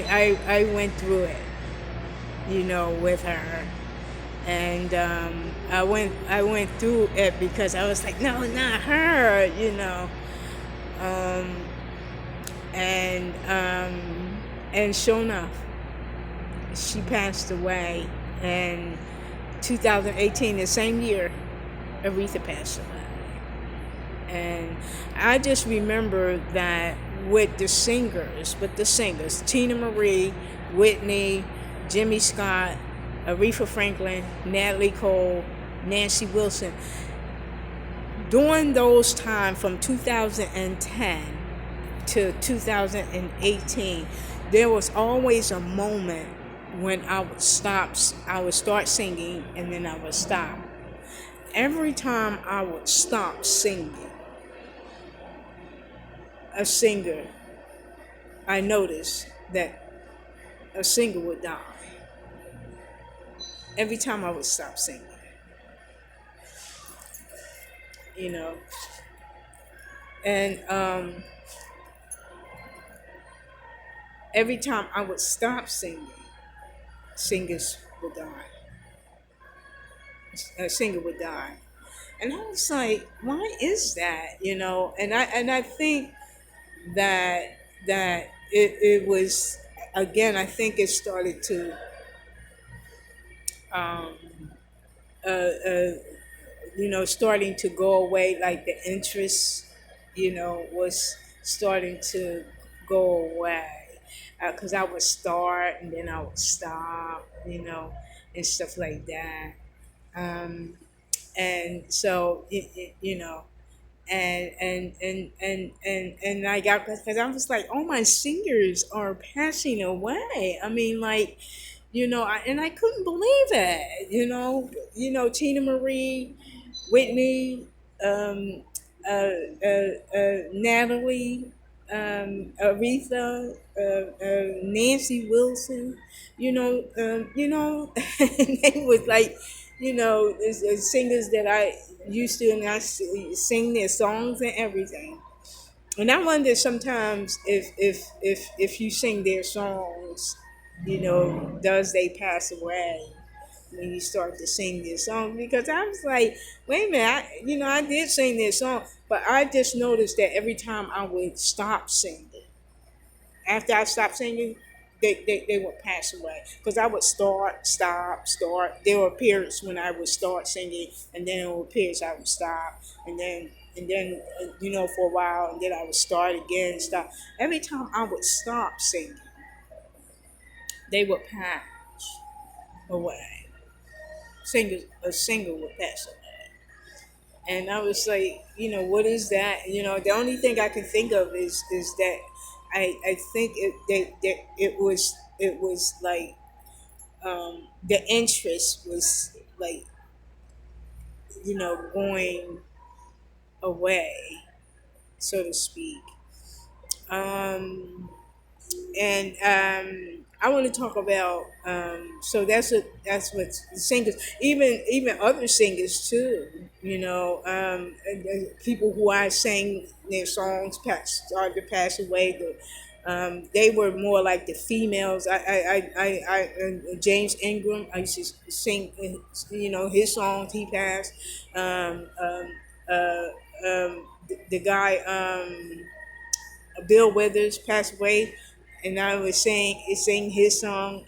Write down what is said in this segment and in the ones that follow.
I went through it, with her, and I went through it because I was like, no, not her, um, and sure enough, she passed away in 2018, the same year Aretha passed away. And I just remember that with the singers, Tina Marie, Whitney, Jimmy Scott, Aretha Franklin, Natalie Cole, Nancy Wilson, during those times from 2010 to 2018, there was always a moment when I would start singing and then I would stop. Every time I would stop singing, a singer, I noticed that a singer would die. Every time I would stop singing, you know, and every time I would stop singing, singers would die. A singer would die, and I was like, why is that? And I think that it was, again. I think it started to um, uh, uh, starting to go away, like the interest, was starting to go away. Because I would start and then I would stop, and stuff like that. Um, and so, and I got, because I was like, all my singers are passing away. I mean, like, and I couldn't believe it. Tina Marie, Whitney, um, Natalie, Aretha, Nancy Wilson. And they was like, singers that I used to, and sing their songs and everything. And I wonder sometimes if you sing their songs, does they pass away when you start to sing their song? Because I was like, wait a minute, I did sing their song, but I just noticed that every time I would stop singing, after I stopped singing, they would pass away. Because I would start, stop, start. There were periods when I would start singing, and then there were periods I would stop, and then for a while, and then I would start again, stop. Every time I would stop singing, they would pass away. A singer would pass away. And I was like, what is that? The only thing I can think of is that I think it was like, the interest was like, going away, so to speak. Um, and I want to talk about, so that's what singers, even other singers too, and people who I sang their songs started to pass away. They were more like the females. James Ingram, I used to sing, his songs. He passed. Uh, the guy, Bill Withers, passed away, and I was sing his song.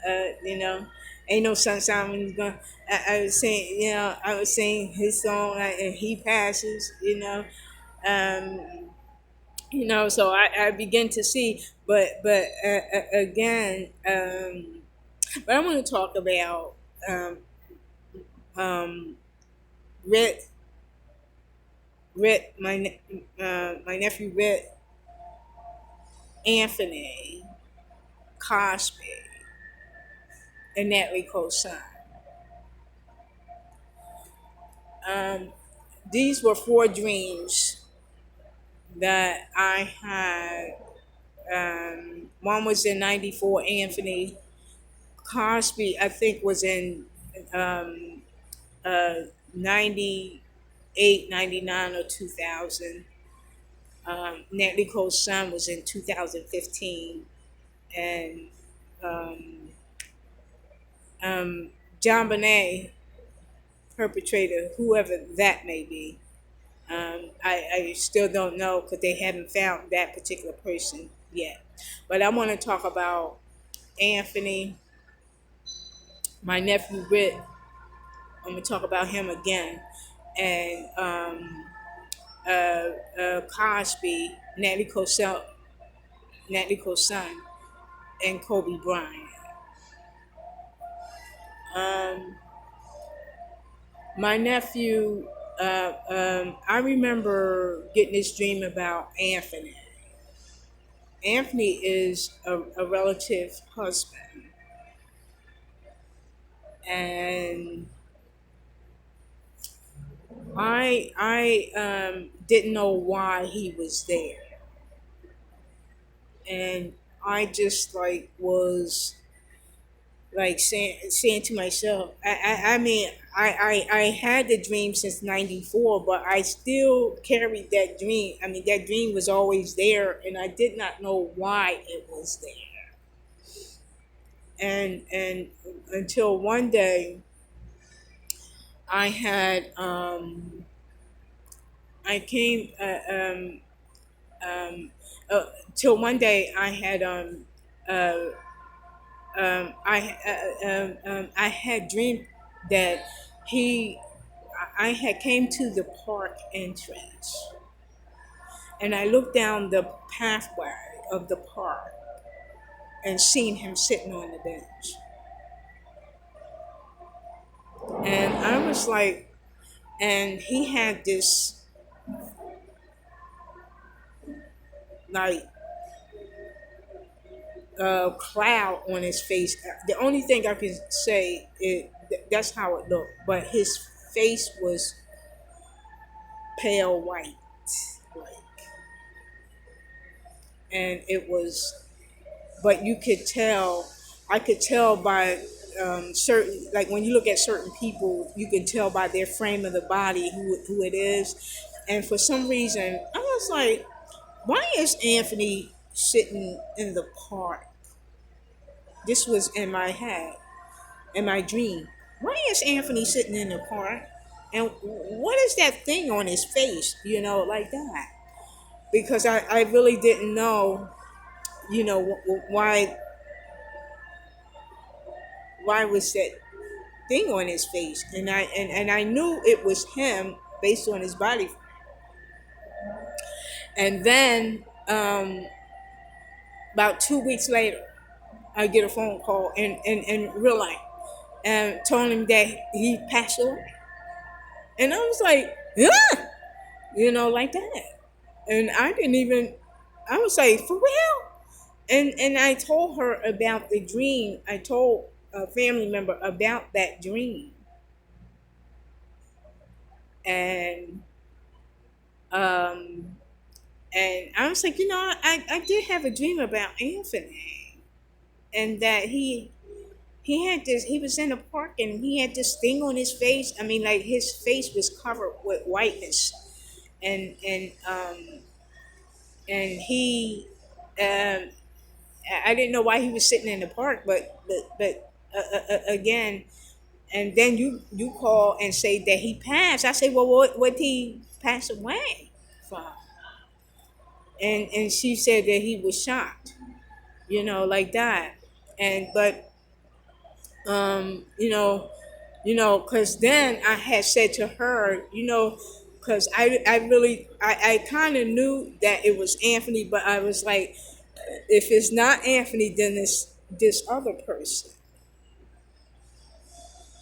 Ain't no sunshine when he's gone. I was saying his song, and he passes. Um, so I begin to see, but again, but I want to talk about, um, Rhett, my nephew Rhett Anthony Cosby, and Natalie Cole's son. Um, these were four dreams that I had. One was in '94. Anthony Cosby, I think, was in, um, 98, 99, or 2000. Natalie Cole's son was in 2015, and um, John Bonet perpetrator, whoever that may be. I still don't know because they haven't found that particular person yet. But I want to talk about Anthony, my nephew Rick. I'm gonna talk about him again, and Cosby, Natalie Cosell, and Kobe Bryant. Um, my nephew, I remember getting this dream about Anthony. Anthony is a relative husband, and I didn't know why he was there, and I just like was like saying to myself, I mean, I had the dream since '94, but I still carried that dream. I mean, that dream was always there, and I did not know why it was there. And until one day, I had I came um, till one day I had uh, I had dreamed that he I had came to the park entrance, and I looked down the pathway of the park and seen him sitting on the bench, and I was like, and he had this like cloud on his face. The only thing I can say is that's how it looked, but his face was pale white, like, and it was, but you could tell, I could tell by certain, like when you look at certain people, you can tell by their frame of the body who it is. And for some reason, I was like, why is Anthony sitting in the park? This was in my head, in my dream. Why is Anthony sitting in the park? And what is that thing on his face, like that? Because I really didn't know, why was that thing on his face, and I knew it was him based on his body. And then about 2 weeks later, I get a phone call in real life and told him that he passed away, and I was like, yeah, like that. And I didn't even, I was like, for real. And I told her about the dream. I told a family member about that dream, and um and I was like, I did have a dream about Anthony, and that he had this. He was in the park, and he had this thing on his face. I mean, like his face was covered with whiteness, and he, I didn't know why he was sitting in the park, but again, and then you call and say that he passed. I say, well, what did he pass away from? And she said that he was shot, like that. And but because then I had said to her, because I really I kind of knew that it was Anthony, but I was like, if it's not Anthony, then it's this other person.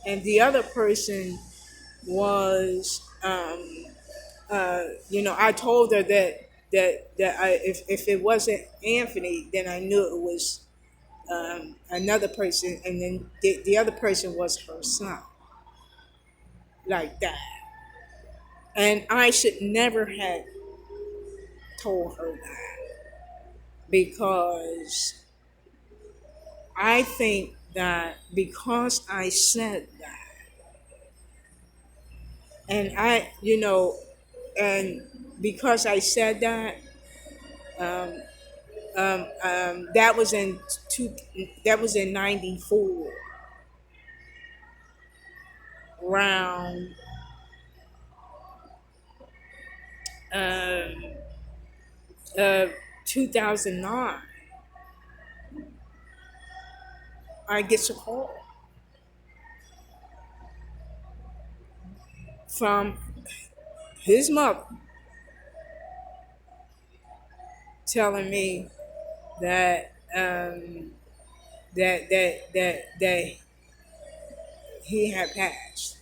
And the other person was, I told her that if it wasn't Anthony, then I knew it was another person, and then the other person was her son, like that. And I should never have told her that, because I think that because I said that, and and because I said that, That was in two. That was in '94, around um, uh, 2009. I get a call from his mother telling me that that he had passed,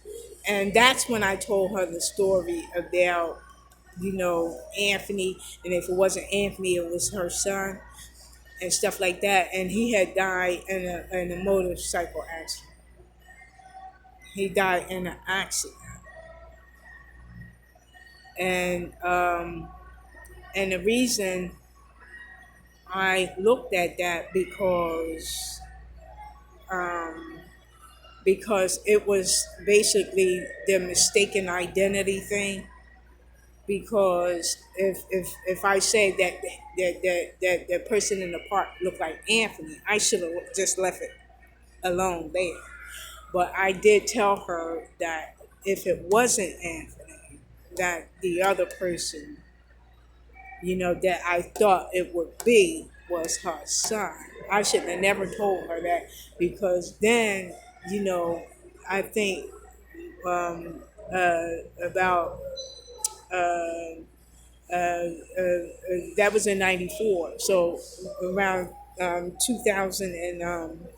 and that's when I told her the story about Anthony, and if it wasn't Anthony, it was her son and stuff like that, and he had died in a motorcycle accident. He died in an accident, and and the reason I looked at that um, because it was basically the mistaken identity thing. Because if I say that the person in the park looked like Anthony, I should have just left it alone there. But I did tell her that if it wasn't Anthony, that the other person, that I thought it would be was her son. I should have never told her that, because then, you know, I think about that was in '94. So around 2009,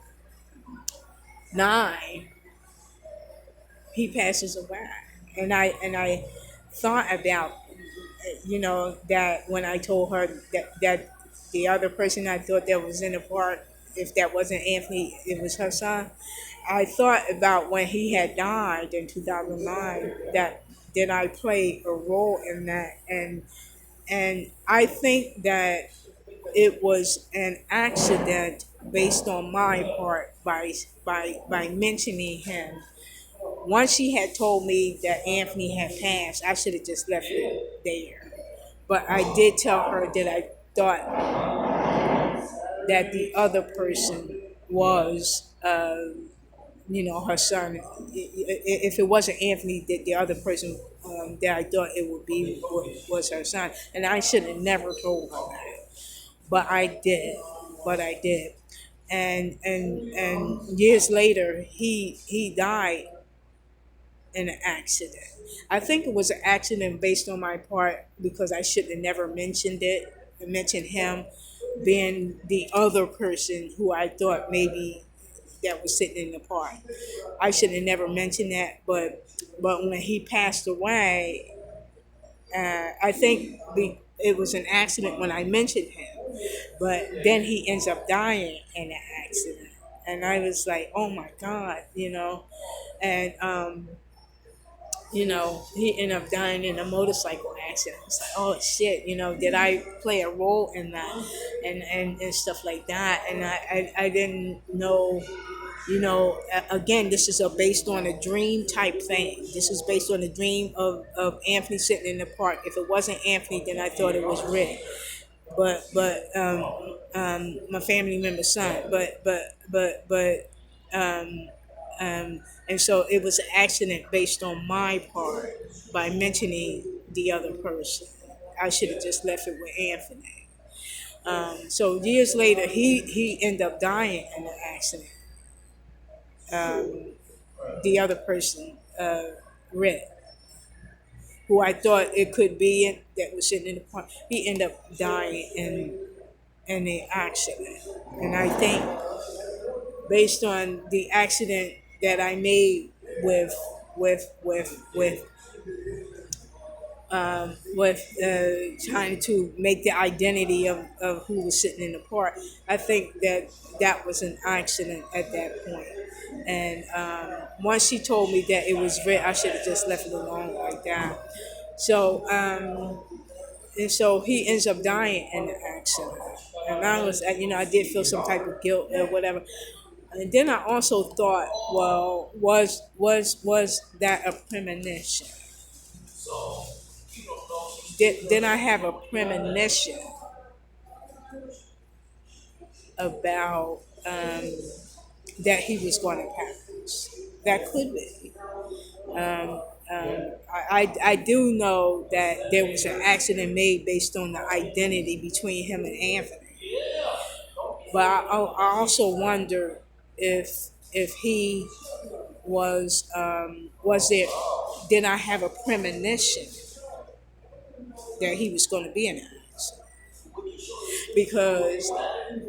he passes away, and I thought about that when I told her that the other person I thought that was in the park, if that wasn't Anthony, it was her son. I thought about when he had died in 2009, that did I play a role in that, and I think that it was an accident based on my part by mentioning him. Once she had told me that Anthony had passed, I should have just left it there. But I did tell her that I thought that the other person was, her son. If it wasn't Anthony, that the other person that I thought it would be was her son, and I should have never told her that. But I did. But I did. And years later, he died in an accident. I think it was an accident based on my part, because I should have never mentioned it, mentioned him being the other person who I thought maybe that was sitting in the park. I should have never mentioned that, but when he passed away, I think it was an accident when I mentioned him, but then he ends up dying in an accident, and I was like, oh my god, and he ended up dying in a motorcycle accident. It's like, oh shit, did I play a role in that, and stuff like that, and I didn't know. Again, this is based on a dream type thing. This is based on a dream of Anthony sitting in the park. If it wasn't Anthony, then I thought it was Rick. But my family member's son. Um, and so it was an accident based on my part by mentioning the other person. I should have just left it with Anthony. So years later, he ended up dying in an accident. The other person, Red, who I thought it could be that was sitting in the park, he ended up dying in the accident. And I think based on the accident that I made with with with with trying to make the identity of who was sitting in the park, I think that was an accident at that point. And once she told me that it was red, I should have just left it alone like that. So and so he ends up dying in the accident, and I was, I did feel some type of guilt or whatever. And then I also thought, well, was that a premonition? Did I have a premonition about that he was going to pass. That could be. Um, I do know that there was an accident made based on the identity between him and Anthony, but I also wonder if he was there. Did I have a premonition that he was going to be in an accident? Because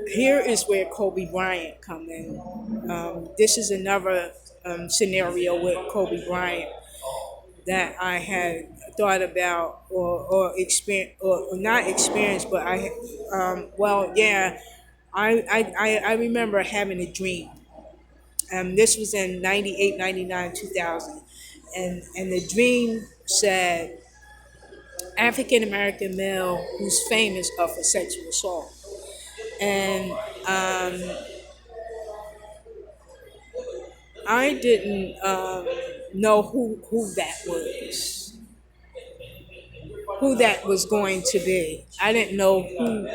here is where Kobe Bryant come in. This is another scenario with Kobe Bryant that I had thought about or experience or not experienced, but well, yeah, I remember having a dream. This was in 98, 99, 2000. And the dream said African American male who's famous for sexual assault. And I didn't know who that was going to be. I didn't know who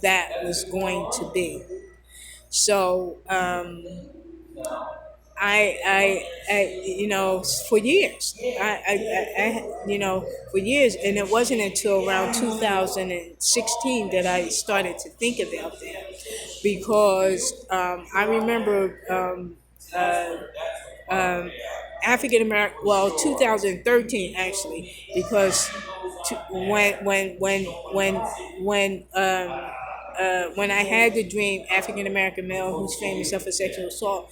that was going to be. So for years, for years, and it wasn't until around 2016 that I started to think about that, because I remember African American, well, 2013 actually, because when I had the dream, African American male who's famous for sexual assault,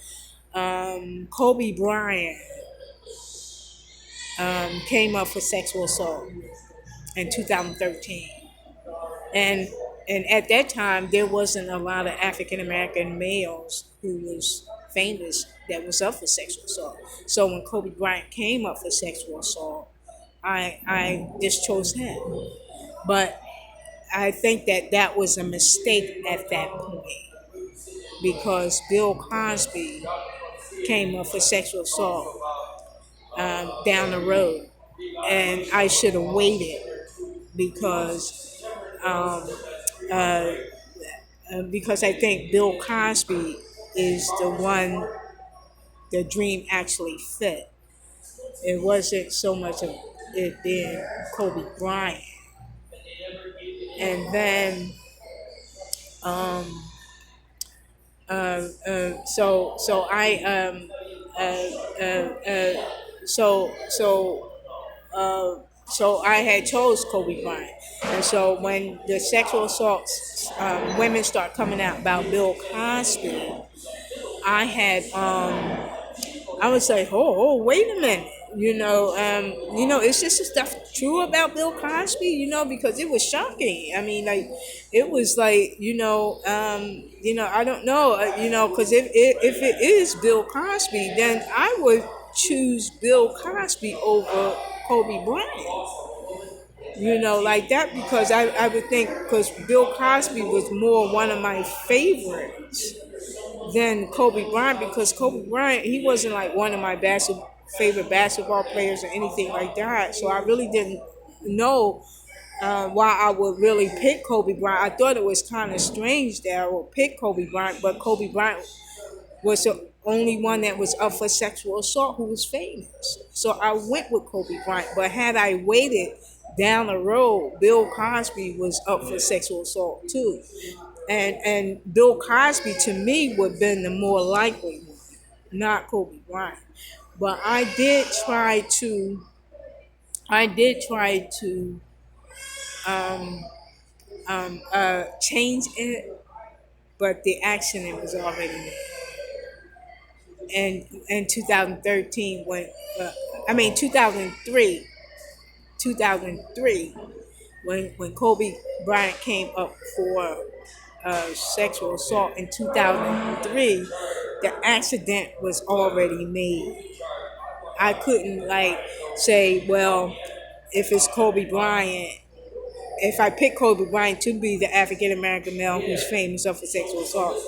Kobe Bryant came up for sexual assault in 2013, and and at that time there wasn't a lot of African American males who was famous that was up for sexual assault. So when Kobe Bryant came up for sexual assault, I just chose him. But I think that was a mistake at that point, because Bill Cosby came up for sexual assault down the road, and I should have waited, because uh, because I think Bill Cosby is the one the dream actually fit. It wasn't so much of it being Kobe Bryant. And then so I so so so I had chose Kobe Bryant, and so when the sexual assaults women start coming out about Bill Cosby, I had I was like, wait a minute. Is this the stuff true about Bill Cosby? Because it was shocking. I mean, like, it was like, I don't know, because if it is Bill Cosby, then I would choose Bill Cosby over Kobe Bryant. Like that, because I would think, because Bill Cosby was more one of my favorites than Kobe Bryant, because Kobe Bryant, he wasn't like one of my favorite basketball players or anything like that. So I really didn't know why I would really pick Kobe Bryant. I thought it was kind of strange that I would pick Kobe Bryant, but Kobe Bryant was the only one that was up for sexual assault who was famous. So I went with Kobe Bryant. But had I waited down the road, Bill Cosby was up for sexual assault too. And Bill Cosby to me would have been the more likely one, not Kobe Bryant. But I did try to change it, but the accident was already made. And in 2013, 2003, when Kobe Bryant came up for sexual assault in 2003, the accident was already made. I couldn't say, well, if it's Kobe Bryant, if I pick Kobe Bryant to be the African American male who's famous for sexual assault,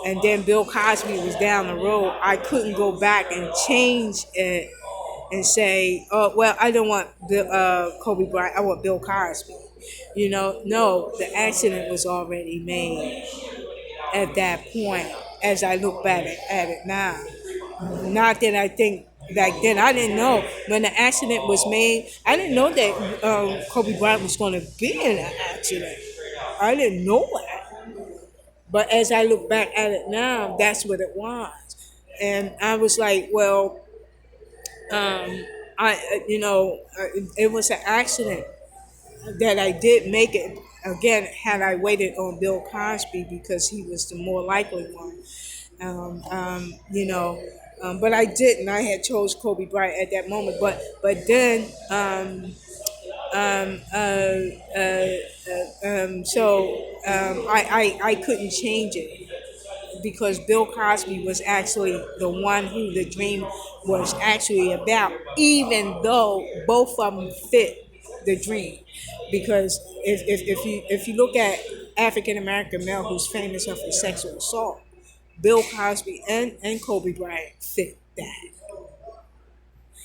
and then Bill Cosby was down the road, I couldn't go back and change it and say, oh, well, I don't want Kobe Bryant, I want Bill Cosby. No, the accident was already made. at that point as I look back at it now. Not that I think back then, I didn't know when the accident was made. I didn't know that Kobe Bryant was going to be in an accident. I didn't know that. But as I look back at it now, that's what it was. And I was like, well, it was an accident that I did make it. Again, had I waited on Bill Cosby because he was the more likely one, you know, but I didn't. I had chose Kobe Bryant at that moment, but then um, uh, I couldn't change it because Bill Cosby was actually the one who the dream was actually about, even though both of them fit the dream. Because if you look at African American male who's famous for sexual assault, Bill Cosby and Kobe Bryant fit that.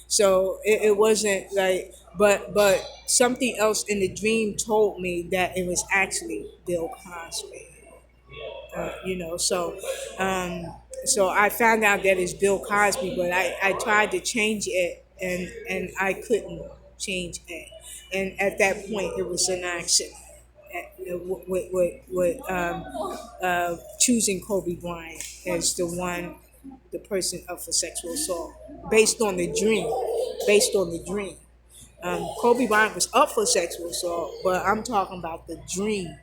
So it wasn't like, but something else in the dream told me that it was actually Bill Cosby. So so I found out that it's Bill Cosby, but I tried to change it and I couldn't change it. And at that point, it was an accident with choosing Kobe Bryant as the person up for sexual assault, based on the dream. Based on the dream. Kobe Bryant was up for sexual assault, but I'm talking about the dream.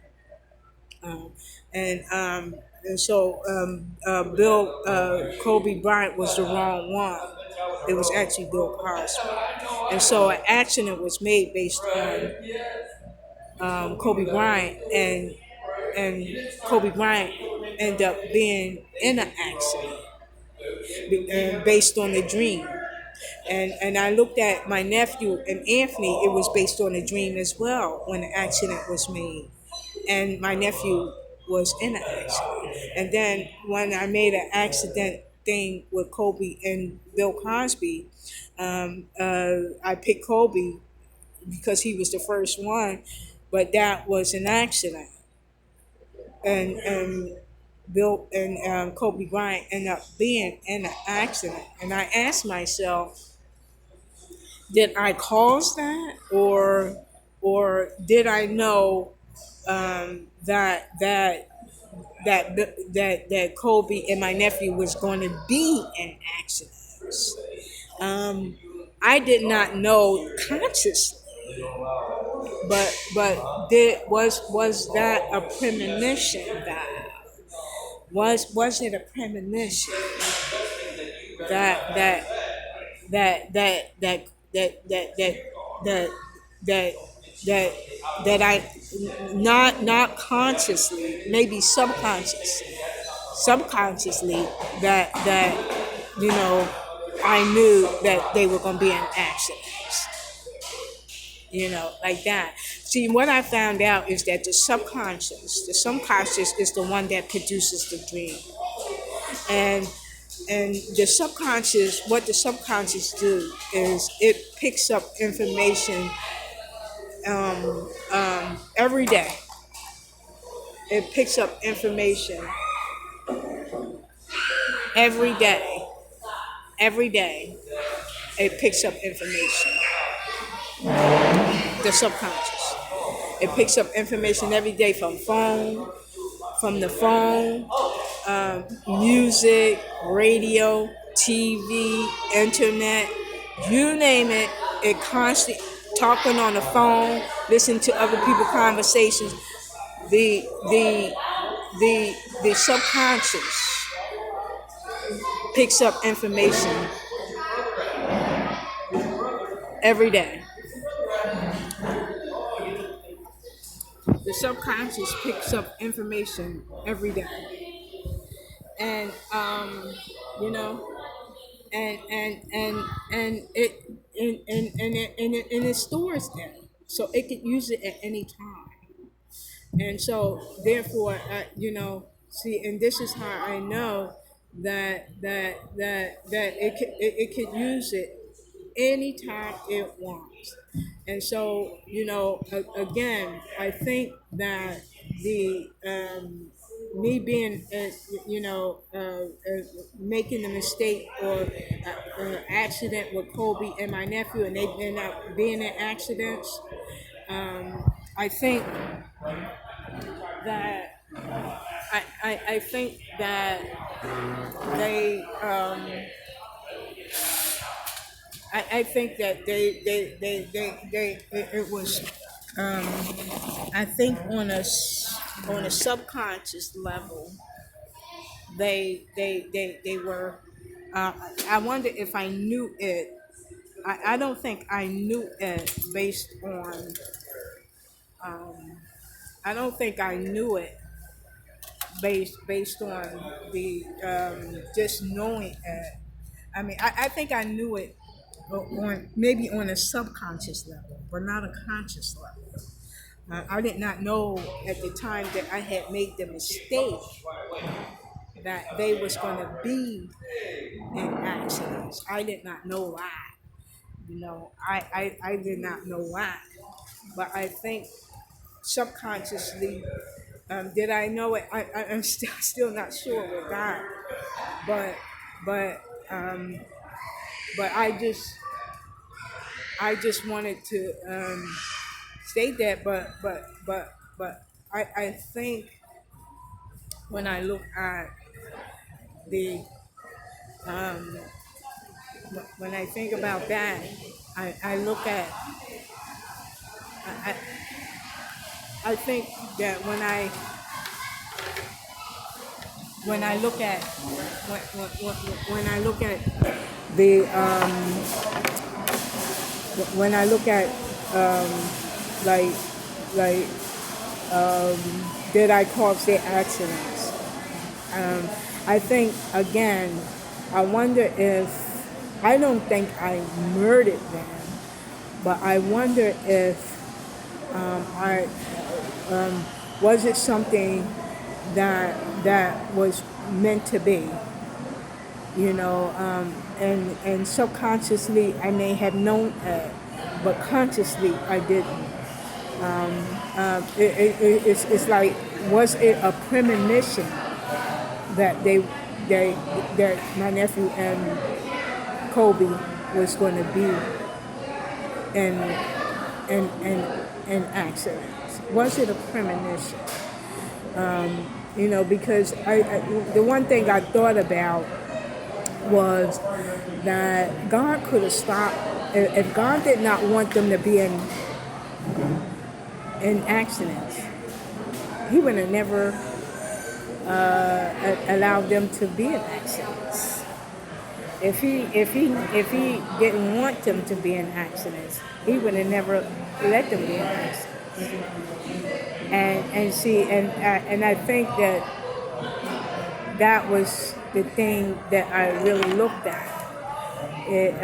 Um, and so Bill Kobe Bryant was the wrong one. It was actually Bill Cosby. And so an accident was made based on Kobe Bryant, and Kobe Bryant ended up being in an accident based on the dream. And I looked at my nephew and Anthony. It was based on a dream as well when the accident was made, and my nephew was in an accident. And then when I made an accident thing with Kobe and Bill Cosby, I picked Kobe because he was the first one, but that was an accident. And Bill and Kobe Bryant ended up being in an accident. And I asked myself, did I cause that, or did I know that Kobe and my nephew was going to be in accidents? I did not know consciously, but did was that a premonition? That was it a premonition that that that that that that that that that that that that I not consciously, maybe subconsciously, that I knew that they were going to be in accidents, like that. See, what I found out is that the subconscious is the one that produces the dream. And and what the subconscious do is it picks up information every day. It picks up information every day. Every day, it picks up information. The subconscious. It picks up information every day from the phone, music, radio, TV, internet, you name it. It constantly talking on the phone, listening to other people's conversations. The the the subconscious picks up information every day. The subconscious picks up information every day, and you know, and it stores them, so it could use it at any time. And so therefore, see, and this is how I know that it could use it anytime it wants. And so again, I think that the me being, making the mistake or accident with Kobe and my nephew, and they end up being in accidents. I think that I think that they I think that it was I think on a subconscious level they were I wonder if I knew it. I don't think I knew it based on I don't think I knew it based on the just knowing it. I mean, I think I knew it on maybe on a subconscious level, but not a conscious level. I did not know at the time that I had made the mistake that they was going to be in accidents. I did not know why. I did not know why. But I think subconsciously, did I know it? I'm still not sure with God. But but um, but I just wanted to state that. But I think when I look at the um, when I think about that, I look at I, I think that when I look at when I look at the when I look at like like did I cause the accidents? I think again, I wonder if I don't think I murdered them, but I wonder if I was it something that was meant to be, and subconsciously I may have known it, but consciously I didn't. It's like, was it a premonition that they that my nephew and Kobe was going to be in in accidents? Was it a premonition? Because the one thing I thought about was that God could have stopped if God did not want them to be in accidents. He would have never allowed them to be in accidents. If he didn't want them to be in accidents, he would have never let them be in accidents. And I think that was the thing that I really looked at. It,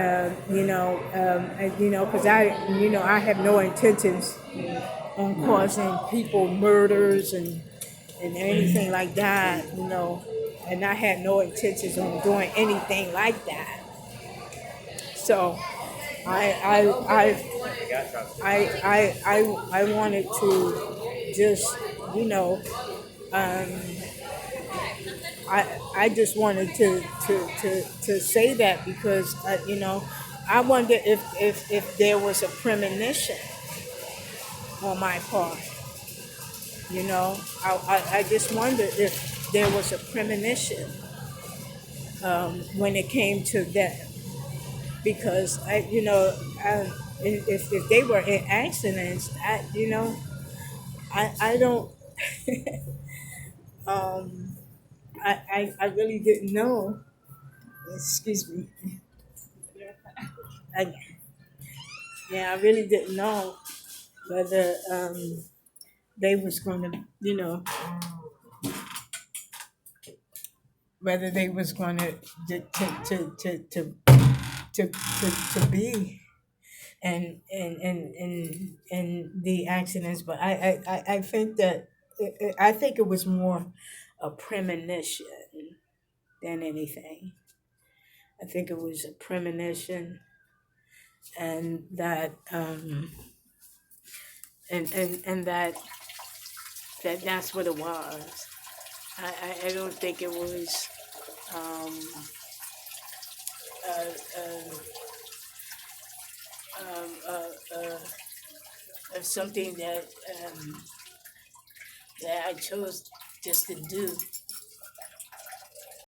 because I have no intentions on causing people murders and anything like that, and I had no intentions on doing anything like that. So I I wanted to just, you know, I just wanted to say that because, I wonder if there was a premonition on my part. I just wonder if there was a premonition when it came to that. Because, if they were in accidents, I don't, um, I really didn't know. Excuse me. I, yeah, I really didn't know whether they was going to, whether they was going to be and the accidents. But I think that I think it was more a premonition than anything. I think it was a premonition, and that and that's what it was. I don't think it was um, uh, uh, uh, uh, something that I chose just to do.